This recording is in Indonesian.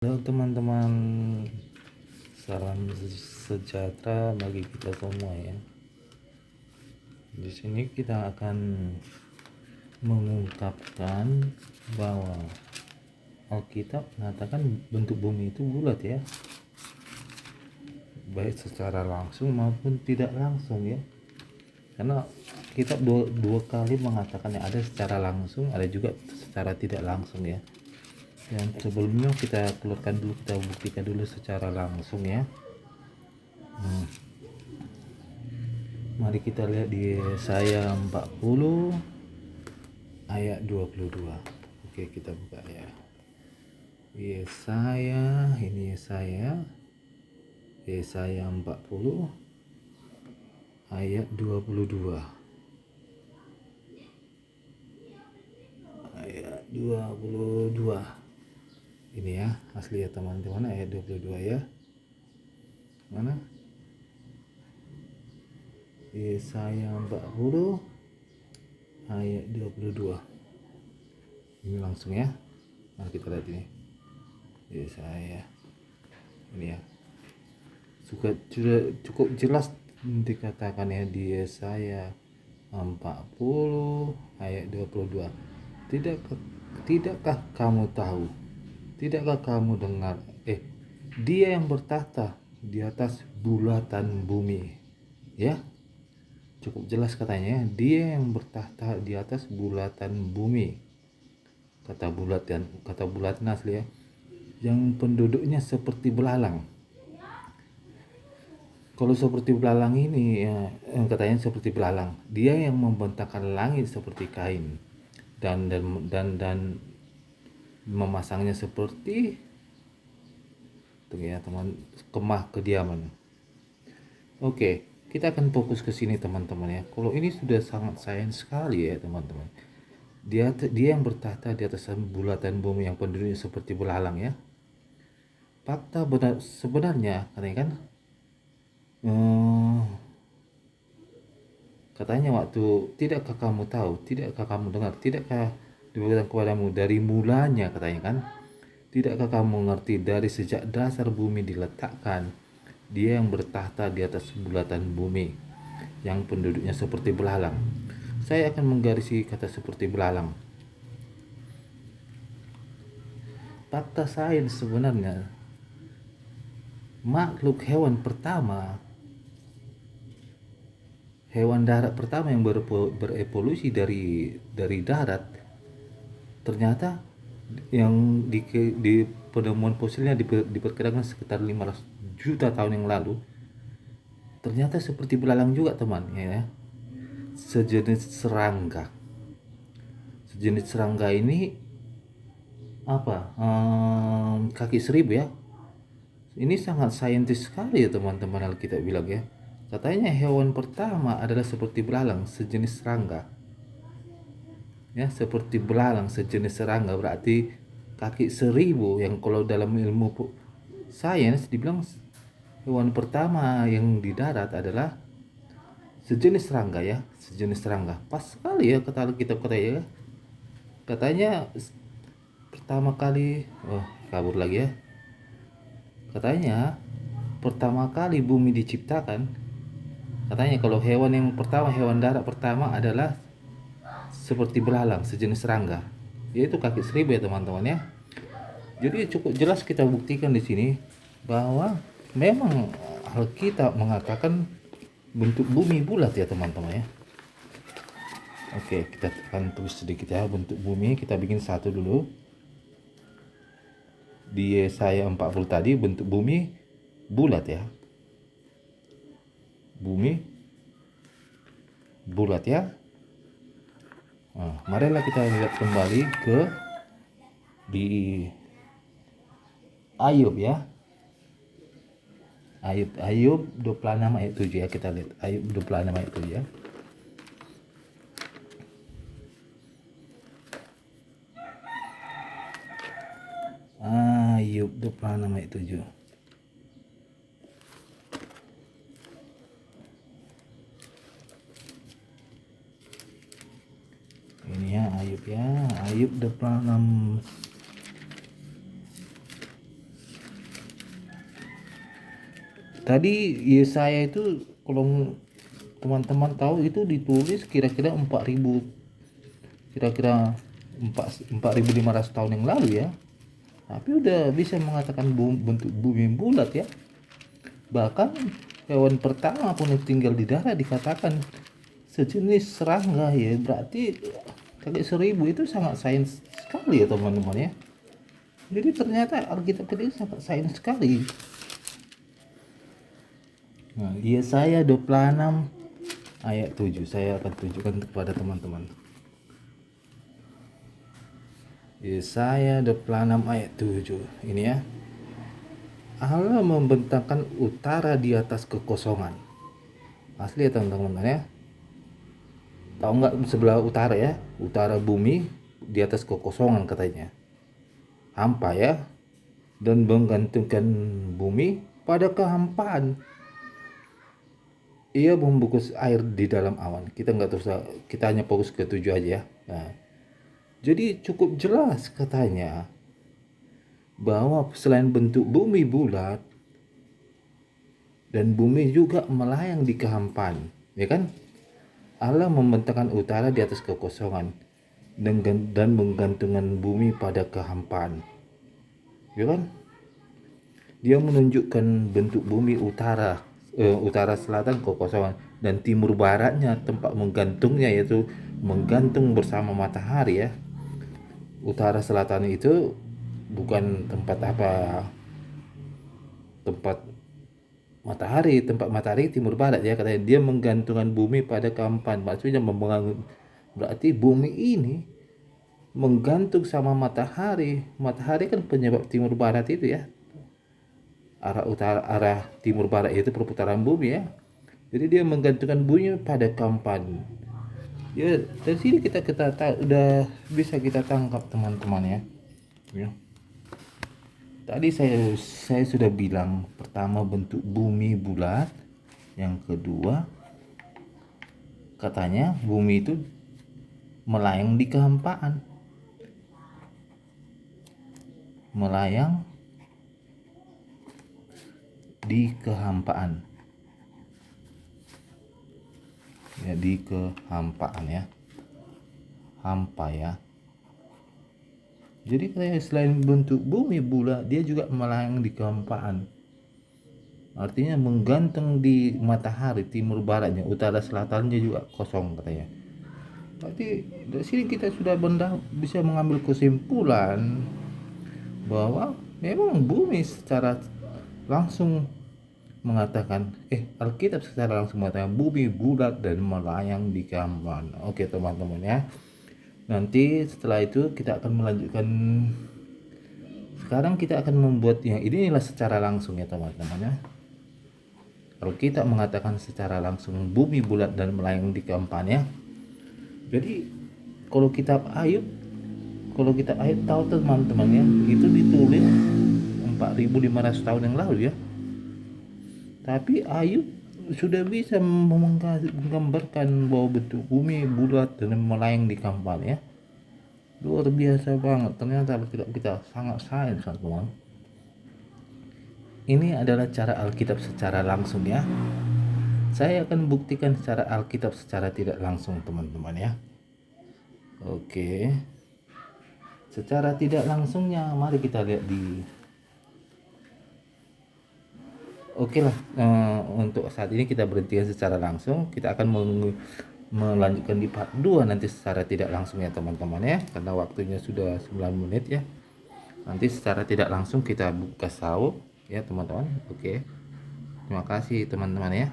Halo teman-teman, salam sejahtera bagi kita semua ya. Di sini kita akan mengungkapkan bahwa Alkitab mengatakan bentuk bumi itu bulat ya, baik secara langsung maupun tidak langsung ya. Karena kita dua kali mengatakan yang ada secara langsung, ada juga secara tidak langsung ya. Dan sebelumnya kita keluarkan dulu, kita buktikan dulu secara langsung ya. Mari kita lihat di Yesaya 40 ayat 22. Oke, kita buka ya. Yesaya 40 ayat 22. Ayat 22. Ini ya, asli ya teman-teman, ayat 22 ya. Mana? Yesaya 40 ayat 22. Ini langsung ya. Mari kita lihat ini. Yesaya. Ini ya. Sudah cukup jelas dikatakan ya di Yesaya 40 ayat 22. Tidakkah kamu tahu? Tidakkah kamu dengar? Dia yang bertahta di atas bulatan bumi. Ya, cukup jelas katanya. Dia yang bertahta di atas bulatan bumi. Kata bulatan asli ya. Yang penduduknya seperti belalang. Kalau seperti belalang ini ya, katanya seperti belalang. Dia yang membentangkan langit seperti kain dan memasangnya seperti ya teman kemah kediaman. Oke, kita akan fokus ke sini teman-teman ya. Kalau ini sudah sangat sains sekali ya teman-teman. Dia yang bertahta di atas bulatan bumi yang penduduknya seperti belalang ya. Fakta sebenarnya katanya waktu tidakkah kamu tahu, tidakkah kamu dengar, tidakkah diberitakan kepadamu dari mulanya katanya kan. Tidakkah kamu mengerti dari sejak dasar bumi diletakkan, dia yang bertahta di atas bulatan bumi, yang penduduknya seperti belalang. Saya akan menggarisi kata seperti belalang. Fakta sains sebenarnya, makhluk hewan darat pertama yang berevolusi dari darat, ternyata yang di penemuan fosilnya diperkirakan sekitar 500 juta tahun yang lalu, ternyata seperti belalang juga teman ya. Sejenis serangga ini apa, kaki seribu ya. Ini sangat saintis sekali ya teman-teman, Alkitab bilang ya. Katanya hewan pertama adalah seperti belalang, sejenis serangga ya, seperti belalang sejenis serangga, berarti kaki seribu, yang kalau dalam ilmu sains dibilang hewan pertama yang di darat adalah sejenis serangga ya, sejenis serangga. Pas sekali ya kata Alkitab katanya ya. Katanya pertama kali, kabur lagi ya. Katanya pertama kali bumi diciptakan, katanya kalau hewan yang pertama, hewan darat pertama adalah seperti belalang, sejenis serangga, yaitu kaki seribu ya teman-teman ya. Jadi cukup jelas kita buktikan di sini bahwa memang Alkitab mengatakan bentuk bumi bulat ya teman-teman ya. Oke, kita akan tulis sedikit ya bentuk bumi. Kita bikin satu dulu. Di Yesaya 40 tadi bentuk bumi bulat ya. Bumi bulat ya. Nah, marilah kita lihat kembali ke di Ayub ya. Ayub 26 ayat 7 ya, kita lihat Ayub 26 ayat 7 ya. Ayub 26 ayat 7. Ini ya Ayub 26. Tadi Yesaya itu kalau teman-teman tahu itu ditulis kira-kira 4000, kira-kira 4500 tahun yang lalu ya. Tapi udah bisa mengatakan bentuk bumi bulat ya. Bahkan hewan pertama pun yang tinggal di darat dikatakan sejenis serangga ya. Berarti kakek seribu itu sangat sains sekali ya teman-teman ya. Jadi ternyata Alkitab ini sangat sains sekali. Nah, Yesaya 26 ayat 7 saya akan tunjukkan kepada teman-teman. Yesaya 26 ayat 7 ini ya. Allah membentangkan utara di atas kekosongan. Asli ya teman-teman ya. Tahu nggak sebelah utara ya? Utara bumi di atas kekosongan katanya. Hampa ya. Dan menggantungkan bumi pada kehampaan. Ia membungkus air di dalam awan. Kita nggak terus, kita hanya fokus ke 7 aja ya. Nah, jadi cukup jelas katanya bahwa selain bentuk bumi bulat dan bumi juga melayang di kehampaan, ya kan? Allah membentangkan utara di atas kekosongan dan menggantungkan bumi pada kehampaan, ya kan? Dia menunjukkan bentuk bumi utara selatan kekosongan dan timur baratnya tempat menggantungnya, yaitu menggantung bersama matahari ya. Utara selatan itu bukan tempat tempat matahari timur barat ya, katanya dia menggantungkan bumi pada kehampaan. Maksudnya membangun, berarti bumi ini menggantung sama matahari. Matahari kan penyebab timur barat itu ya, arah timur barat itu perputaran bumi ya. Jadi dia menggantungkan bumi pada kehampaan ya. Dari sini kita udah bisa kita tangkap teman-teman ya. Tadi saya sudah bilang, pertama bentuk bumi bulat, yang kedua katanya bumi itu melayang di kehampaan. Melayang di kehampaan. Ya, di kehampaan ya. Hampa ya. Jadi selain bentuk bumi bulat, dia juga melayang di kehampaan. Artinya menggantung di matahari timur baratnya, utara selatannya juga kosong katanya. Berarti dari sini kita sudah bisa mengambil kesimpulan bahwa memang bumi secara langsung mengatakan Alkitab secara langsung mengatakan bumi bulat dan melayang di kehampaan. Oke teman-teman ya. Nanti setelah itu kita akan melanjutkan. Sekarang kita akan membuat yang inilah secara langsung ya teman-teman ya. Kalau kita mengatakan secara langsung bumi bulat dan melayang di kehampaan ya. Jadi kalau kitab Ayub tahu teman-teman ya, itu ditulis 4500 tahun yang lalu ya. Tapi Ayub sudah bisa menggambarkan bahwa bentuk bumi bulat dan melayang di kehampaan ya. Luar biasa banget, ternyata kita sangat sains teman. Ini adalah cara Alkitab secara langsung ya. Saya akan buktikan secara Alkitab secara tidak langsung teman-teman ya. Oke. Secara tidak langsungnya mari kita lihat di. Oke lah, untuk saat ini kita berhentikan secara langsung. Kita akan melanjutkan di part 2 nanti secara tidak langsung ya teman-teman ya, karena waktunya sudah 9 menit ya. Nanti secara tidak langsung kita buka saub ya teman-teman. Oke. Terima kasih teman-teman ya.